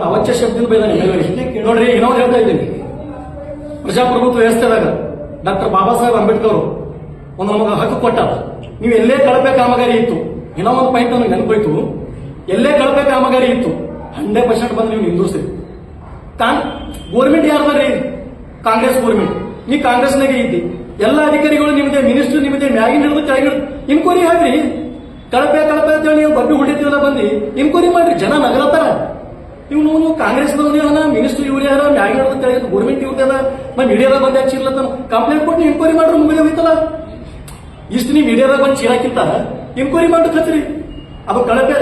ಅವಶ್ಯ ಶಬ್ದದಿಂದ ಬೈದಾನೆ ನೋಡ್ರಿ. ಇನ್ನೊಂದು ಹೇಳ್ತಾ ಇದ್ದೀನಿ, ಪ್ರಜಾಪ್ರಭುತ್ವ ವ್ಯವಸ್ಥೆದಾಗ ಡಾಕ್ಟರ್ ಬಾಬಾ ಸಾಹೇಬ್ ಅಂಬೇಡ್ಕರ್ ಒಂದು ನಮಗೆ ಹಕ್ಕು ಕೊಟ್ಟ. ನೀವು ಎಲ್ಲೇ ಕಳಪೆ ಕಾಮಗಾರಿ ಇತ್ತು, ಇನ್ನೊಂದು ಪಾಯಿಂಟ್ ನನಗೆ ನೆನಪೋಯ್ತು, ಎಲ್ಲೇ ಕಳಪೆ ಕಾಮಗಾರಿ ಇತ್ತು 100% ಬಂದು ನೀವು ನಿಂದಿರ್ಸಿ. ಗೋರ್ಮೆಂಟ್ ಯಾರ್ದಾರಿ? ಕಾಂಗ್ರೆಸ್ ಗೋರ್ಮೆಂಟ್. ನೀ ಕಾಂಗ್ರೆಸ್ನಾಗೆ ಇದ್ದಿ, ಎಲ್ಲ ಅಧಿಕಾರಿಗಳು ನಿಮ್ದೆ, ಮಿನಿಸ್ಟರ್ ನಿಮ್ದೆ, ಮ್ಯಾಗಿನ ಹಿಡಿದು ಕೆಳಗಿನ ಇನ್ಕ್ವೈರಿ ಹಾಕ್ರಿ. ಕಳಪೆ ಅಂತೇಳಿ ನೀವು ಬಡ್ಡಿ ಹೊಡಿತೀವಲ್ಲ ಬಂದು ಇನ್ಕ್ವೈರಿ ಮಾಡ್ರಿ. ಜನ ನಗಲತ್ತಾರ. ಇವನು ಕಾಂಗ್ರೆಸ್ನವ್ರು ಯಾರ, ಮಿನಿಸ್ಟರ್ ಇವ್ರು ಯಾರ, ಮ್ಯಾಗಿನ ಹಿಡಿದು ಕೆಳಗಿನ ಗೋರ್ಮೆಂಟ್ ಇವ್ರದೆಲ್ಲ ನಮ್ಮ ಮೀಡಿಯಾದಾಗ ಬಂದು ಯಾಕೆ ಚಿರ್ಲತ್ತ ಕಂಪ್ಲೇಂಟ್ ಕೊಟ್ಟು ಇನ್ಕ್ವೈರಿ ಮಾಡ್ರಿ, ಮುಗಿದ ಹೋಯ್ತಲ್ಲ. ಇಷ್ಟು ನೀವು ಮೀಡಿಯಾದಾಗ ಬಂದು ಚೀರಾಕಿಂತ ಇನ್ಕ್ವೈರಿ ಮಾಡಿ ಕತ್ರಿ. ಅದು ಕಳಪೆ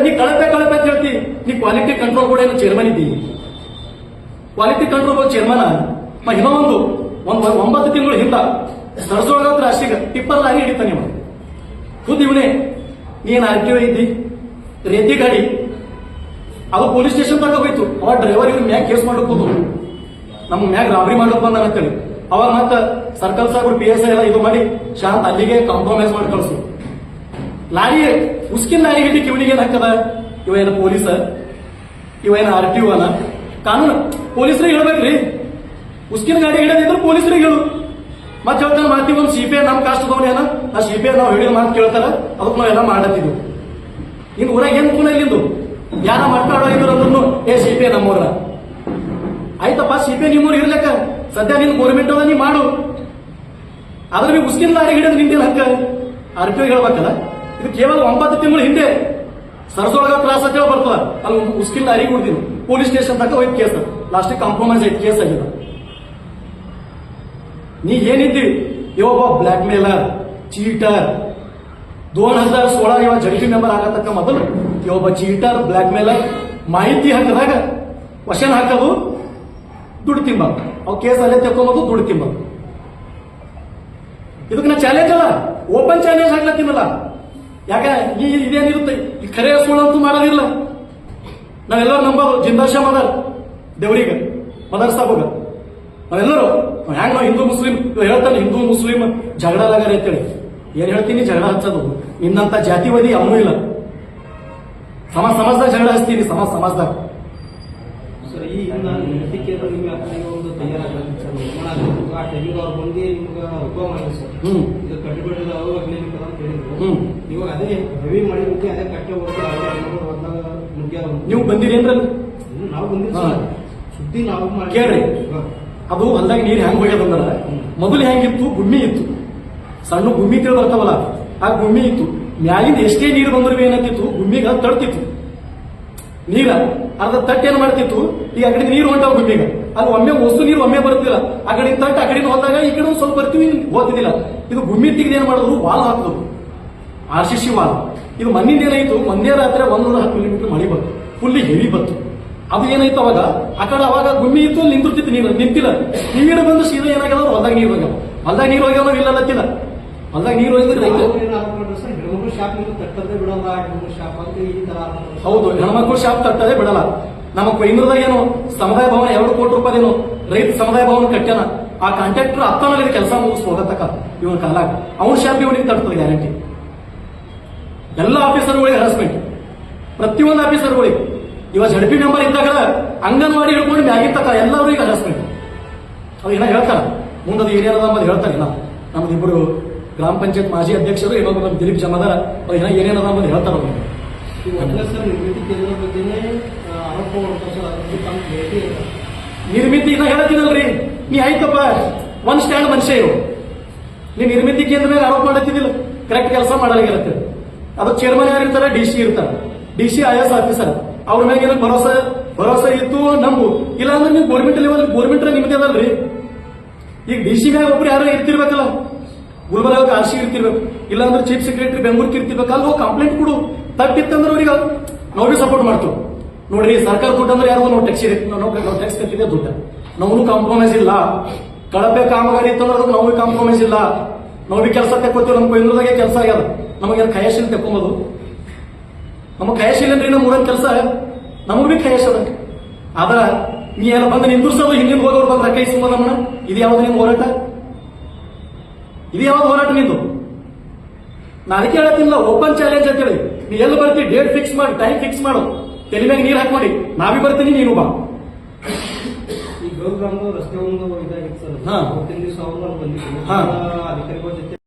ಅಂತ ಹೇಳ್ತಿ. ನೀ ಕ್ವಾಲಿಟಿ ಕಂಟ್ರೋಲ್ ಕೂಡ ಏನೋ ಚೇರ್ಮನ್ ಇದ್ದಿ. ಕ್ವಾಲಿಟಿ ಕಂಟ್ರೋಲ್ ಚೇರ್ಮನ್ ಇನ್ನೊಂದು 9 ತಿಂಗಳು ಹಿಂದ ಸರಸೊಳಗ ರಾಶಿಗೆ ಟಿಪ್ಪರ್ ಲಾರಿ ಹಿಡಿತಾನೆ ನೀವು. ಖುದ್ದು ಇವನೇ. ನೀನ್ RTO ಇದ್ದಿ, ರೇತಿ ಗಾಡಿ ಅದು ಪೊಲೀಸ್ ಸ್ಟೇಷನ್ ತನಕ ಹೋಯ್ತು. ಅವ ಡ್ರೈವರ್ ಇವ್ರ ಮ್ಯಾಗ ಕೇಸ್ ಮಾಡಬಹುದು, ನಮ್ ಮ್ಯಾಗ ರಾಬರಿ ಮಾಡೋಕ್ ಬಂದ ಅಂತೇಳಿ. ಅವಾಗ ಮತ್ತ ಸರ್ಕಲ್ ಸಾಹೇಬ್ರು PSI ಎಲ್ಲ ಇದು ಮಾಡಿ ಶಾಂತ ಅಲ್ಲಿಗೆ ಕಾಂಪ್ರಮೈಸ್ ಮಾಡಿ ಕಳಿಸು. ಲಾರಿ ಉಸ್ಕಿನ ಲಾರಿ ಹಿಡಿಕ್ ಇವನಿಗೆ ಏನ್ ಹಾಕದ? ಇವ ಏನ ಪೊಲೀಸ, ಇವ ಏನ RTO ಅನ? ಕಾನೂನು ಪೊಲೀಸರಿಗೆ ಹೇಳ್ಬೇಕ್ರಿ. ಉಸ್ಕಿನ ಗಾಡಿ ಹಿಡಿದಿದ್ರು ಪೊಲೀಸರಿಗೆ ಹೇಳು. ಮತ್ತೆ ಹೇಳ್ತಾನೆ ಮಾತಿ ಒಂದು CPI ನಮ್ ಕಾಸ್ಟ್ ಏನ, ಆ CPI ನಾವು ಹೇಳಿದ ಮಾತು ಕೇಳ್ತಾರ, ಅದಕ್ಕೆ ನಾವೆಲ್ಲ ಮಾಡತ್ತಿದ್ವು. ಇನ್ನು ಊರಾಗ ಏನ್ ಕೂನ ಇಲ್ಲಿಂದು ಯಾರ ಮಾತಾಡೋ ಇದ್ರು ಅಂದ್ರೂ CPI ನಮ್ಮೂರ ಆಯ್ತಪ್ಪ. CPI ನಿಮ್ಮೂರು ಇರ್ಲಕ್ಕ ಸದ್ಯ ನಿನ್ ಗೋರ್ಮೆಂಟ್ ಅದ, ನೀ ಮಾಡು. ಆದ್ರೆ ನೀವು ಉಸ್ಕಿನ ಲಾರಿ ಹಿಡಿದು ನಿಂತಿಲ್ಲ ಹಕ್ಕ RTO ಹೇಳ್ಬೇಕಲ್ಲ. ಇದು ಕೇವಲ 9 ತಿಂಗಳು ಹಿಂದೆ ಸರಸೊಳಗ ಕ್ಲಾಸ್ ಅಂತ ಹೇಳಿ ಬರ್ತದ. ಅಲ್ಲಿ ಉಸ್ಕಿನ ಲಾರಿ ಕೊಡ್ತೀನಿ, ಪೊಲೀಸ್ ಸ್ಟೇಷನ್ ತನಕ ಹೋಯ್ತು ಕೇಸ್. ಲಾಸ್ಟಿಗೆ ಕಾಂಪ್ರಮೈಸ್ ಆಯ್ತು, ಕೇಸ್ ಆಗಿದೆ. ನೀ ಏನಿದ್ದಿ? ಇವೊಬ್ಬ ಬ್ಲಾಕ್ ಮೇಲರ್, ಚೀಟರ್. 2016 ಇವ ಜಡ್ಜಿ ಮೆಂಬರ್ ಆಗತಕ್ಕ ಮೊದಲು ಇವೊಬ್ಬ ಚೀಟರ್, ಬ್ಲಾಕ್ ಮೇಲರ್. ಮಾಹಿತಿ ಹಾಕಿದಾಗ ಕ್ವಶನ್ ಹಾಕೋದು, ದುಡ್ಡು ತಿಂಬ. ಅವ್ ಕೇಸ್ ಅಲ್ಲೇ ತೆಕ್ಕೊಂಬೋದು, ದುಡ್ಡು ತಿಂಬ. ಇದಕ್ಕೆ ನಾ ಚಾಲೆಂಜ್ ಅಲ್ಲ, ಓಪನ್ ಚಾಲೆಂಜ್ ಹಾಕ್ಲತ್ತೀನಲ್ಲ. ಯಾಕೆ ಇದೇನಿರುತ್ತೆ? ಈ ಖರೆ ಸುಳ್ಳಂತೂ ಮಾಡೋದಿಲ್ಲ. ನಾವೆಲ್ಲರೂ ನಂಬೋದು ಜಿಂದಾಶಾ ಮದರ್ ದೇವ್ರಿಗೆ, ಮದರ್ ಸಾಬಗ. ನಾವೆಲ್ಲರೂ ಹ್ಯಾಂಗ ನಾವು ಹಿಂದೂ ಮುಸ್ಲಿಂ ಹೇಳ್ತಾನೆ, ಹಿಂದೂ ಮುಸ್ಲಿಂ ಜಗಳ ಲಗಾರ ಅಂತೇಳಿ. ಏನ್ ಹೇಳ್ತೀನಿ? ಜಗಳ ಹಚ್ಚೋದು. ನಿನ್ನಂತ ಜಾತಿವಾದಿ ಅವನೂ ಇಲ್ಲ. ಸಮಾಜದಾಗ ಜಗಳ ಹಚ್ತೀನಿ, ಸಮಾಜದಾಗ. ನೀವು ಬಂದಿರಿ ಏನ್ರಲ್ಲಿ? ಕೇಳ್ರಿ. ಅದು ಹೊಲ್ದಾಗ ನೀರು ಹೆಂಗ್ ಹೋಗ್ಯದಂದ್ರ, ಮೊದಲು ಹೆಂಗಿತ್ತು? ಗುಮ್ಮಿ ಇತ್ತು, ಸಣ್ಣ ಗುಮ್ಮಿ ತಿಳಿ ಬರ್ತಾವಲ್ಲ, ಆ ಗುಮ್ಮಿ ಇತ್ತು. ಮ್ಯಾಗಿಂದ ಎಷ್ಟೇ ನೀರು ಬಂದ್ರು ಏನಂತಿತ್ತು? ಗುಮ್ಮಿಗ ತಡ್ತಿತ್ತು ನೀರ. ಅರ್ಧ ತಟ್ಟು ಏನ್ ಮಾಡ್ತಿತ್ತು? ಈಗ ಆ ಕಡೆ ನೀರು ಹೊಂಟಾವ ಗುಮ್ಮಿಗ. ಅದು ಒಮ್ಮೆ ವಸ್ತು ನೀರು ಒಮ್ಮೆ ಬರ್ತಿಲ್ಲ. ಆ ಕಡೆ ತಟ್ಟು ಆ ಕಡೆ ಹೋದಾಗ ಈ ಕಡೆ ಸ್ವಲ್ಪ ಬರ್ತೀವಿ, ಹೋಗ್ತಿದ್ದಿಲ್ಲ. ಇದು ಗುಮ್ಮಿ ತೆಗೆದು ಏನ್ ಮಾಡಿದ್ರು? ವಾಲ್ ಹಾಕಿದ್ರು, RCC ವಾಲ್. ಇದು ಮಣ್ಣಿಂದ ಏನಾಯ್ತು? ಒಂದೇ ರಾತ್ರಿ 110 ಮಿಲಿಮೀಟರ್ ಮಳೆ ಬಂತು, ಫುಲ್ಲಿ ಹೆವಿ ಬಂತು. ಅದು ಏನಾಯ್ತು ಅವಾಗ? ಆ ಕಡೆ ಅವಾಗ ಗುಮ್ಮಿ ಇತ್ತು, ನಿಂತಿರ್ತಿತ್ತು ನೀರು, ನಿಂತಿಲ್ಲ. ನೀರು ಬಂದು ಸೀದಾ ಏನಾಗ್ಯದ? ಹೊಲ್ದಾಗ ನೀರು ಹೋಗ್ಯಾವ. ಹೊಲ್ದಾಗ ನೀರು ಹೋಗ್ಯಾವ, ನಾವು ಇಲ್ಲತ್ತಿಲ್ಲ. ಹೊಲ್ದಾಗ ನೀರು ಹೋಗಿದ್ರೆ ಹೌದು, ಹೆಣ್ಮಕ್ಳು ಶಾಪ್ ತಟ್ಟದೆ ಬಿಡಲ್ಲ. ನಮ್ಮ ಕೊಯ್ನೂರದಾಗ ಏನು ಸಮುದಾಯ ಭವನ 2 ಕೋಟಿ ರೂಪಾಯಿ ರೈತ ಸಮುದಾಯ ಭವನ ಕಟ್ಟ್ಯಾನ. ಆ ಕಾಂಟ್ರಾಕ್ಟರ್ ಹತ್ತನಲ್ಲಿ ಕೆಲಸ ಮುಗಿಸ್ ಹೋಗತಕ್ಕ ಇವನ್ ಕಾಲಾಗ ಅವನ ಶಾಪ್ ಇವನಿಗೆ ತಡ್ತದೆ ಗ್ಯಾರಂಟಿ. ಎಲ್ಲ ಆಫೀಸರ್ಗಳಿಗೆ ಹರಾಸ್ಮೆಂಟ್, ಪ್ರತಿಯೊಂದು ಆಫೀಸರ್ಗಳಿಗೆ. ಇವಾಗ ZP ಮೆಂಬರ್ ಇದ್ದಾಗ ಅಂಗನವಾಡಿ ಹಿಡ್ಕೊಂಡು ಮ್ಯಾಗಿರ್ತಕ್ಕ ಎಲ್ಲರಿಗೂ ಹರಾಸ್ಮೆಂಟ್. ಅದು ಏನೋ ಹೇಳ್ತಾರ, ಮುಂದದು ಏರಿಯಾದ ಹೇಳ್ತಾರೆ. ನಮ್ದು ಇಬ್ಬರು ಗ್ರಾಮ ಪಂಚಾಯತ್ ಮಾಜಿ ಅಧ್ಯಕ್ಷರು, ಇನ್ನೊಬ್ಬರು ನಮ್ಮ ದಿಲೀಪ್ ಜಮಾದಾರ, ಅವ್ರು ಏನೇನದ ಅಂಬುದು ಹೇಳ್ತಾರ. ನಿರ್ಮಿತಿ ನಾ ಹೇಳತ್ತೀನಲ್ರಿ, ನೀ ಆಯ್ತಪ್ಪ ಒಂದ್ ಸ್ಟ್ಯಾಂಡ್ ಮನುಷ್ಯ ಇರು. ನೀ ನಿರ್ಮಿತಿ ಕೇಂದ್ರ ಮೇಲೆ ಆರೋಪ ಮಾಡತ್ತಿದ್ದಿಲ್ಲ, ಕರೆಕ್ಟ್ ಕೆಲಸ ಮಾಡಲಾಗಿರುತ್ತೆ. ಅದು ಚೇರ್ಮನ್ ಯಾರು ಇರ್ತಾರೆ? DC ಇರ್ತಾರೆ, DC IAS ಆಫೀಸರ್. ಅವ್ರ ಮ್ಯಾಗ ಏನೋ ಭರೋಸೆ ಇತ್ತು ನಂಬು. ಇಲ್ಲ ಅಂದ್ರೆ ನೀವು ಗೋರ್ಮೆಂಟ್ ಲೆವೆಲ್, ಗೋರ್ಮೆಂಟ್ ನಿಮ್ದೇ ಅದಲ್ರಿ. ಈಗ DC ಮ್ಯಾಗ ಒಬ್ರು ಯಾರೋ ಇರ್ತಿರ್ಬೇಕಲ್ಲ, ಗುಲ್ಬರ್ಗ RC ಇರ್ತಿರ್ಬೇಕು, ಇಲ್ಲಾಂದ್ರೆ ಚೀಫ್ ಸೆಕ್ರೆಟರಿ ಬೆಂಗಳೂರಿಗೆ ಇರ್ತಿರ್ಬೇಕು. ಅಲ್ಲಿ ಹೋಗಿ ಕಂಪ್ಲೇಂಟ್ ಕೊಡು. ತಪ್ಪಿತ್ತಂದ್ರೆ ಅವ್ರಿಗೆ ನಾವು ಭೀ ಸಪೋರ್ಟ್ ಮಾಡ್ತೀವಿ. ನೋಡ್ರಿ, ಸರ್ಕಾರ ದುಡ್ಡು ಅಂದ್ರೆ ಯಾರು ನಾವು ಟ್ಯಾಕ್ಸ್ ಕಟ್ಟಿದೆ ದುಡ್ಡು. ನಾವು ಕಾಂಪ್ರಮೈಸ್ ಇಲ್ಲ. ಕಳಪೆ ಕಾಮಗಾರಿ ಇತ್ತಂದ್ರೆ ಅದಕ್ಕೆ ನಾವು ಕಾಂಪ್ರಮೈಸ್ ಇಲ್ಲ. ನಾವು ಭೀ ಕೆಲಸ ತೆಕ್ಕೋತೀವಿ. ನಮ್ಮ ಕೊಯ್ನೂರದಾಗೆ ಕೆಲಸ ಆಗ್ಯದ. ನಮಗೇನು ಕಯಾಶಿಲ್ ತೆಕ್ಕೊಂಬೋದು? ನಮಗ್ ಕಯಾಶಿಲ್ಲೇನ್ರಿ? ನಮ್ಮ ಊರನ್ ಕೆಲಸ ನಮಗ್ ಭೀ ಕಯಾಶ ಅದ. ಆದ್ರ ನೀ ಏನೋ ಬಂದು ನಿಂದಿರ್ಸೋದು, ಹಿಂದಿನ ಹೋಗೋರು ಬಂದ್ರೆ ಕೈ ಸುಮ್ಮ ನಮ್ಮನ್ನ. ಇದು ಯಾವ್ದು ನಿಮ್ ಹೋರಾಟ? ಇದು ಯಾವ್ದು ಹೋರಾಟ ನಿಂದು? ನಾ ಅದಕ್ಕೆ ಹೇಳತ್ತಿಲ್ಲ, ಓಪನ್ ಚಾಲೆಂಜ್ ಅಂತ ಹೇಳಿ. ನೀ ಎಲ್ಲಿ ಬರ್ತೀವಿ? ಡೇಟ್ ಫಿಕ್ಸ್ ಮಾಡಿ, ಟೈಮ್ ಫಿಕ್ಸ್ ಮಾಡು. ತಲೆ ಮ್ಯಾಗ ನೀರ್ ಹಾಕೊಡಿ, ನಾವೇ ಬರ್ತೀನಿ ನೀನು ಬಾ. ಈ ಗೌರ್ಗ್ರಾಮದ ರಸ್ತೆ ಒಂದು ಇದಾಗಿತ್ತು ಸರ್, ಹಾ. ಅವತ್ತಿನ ದಿವಸ ಅವ್ರು ಬಂದಿದ್ರು. ಹಾ.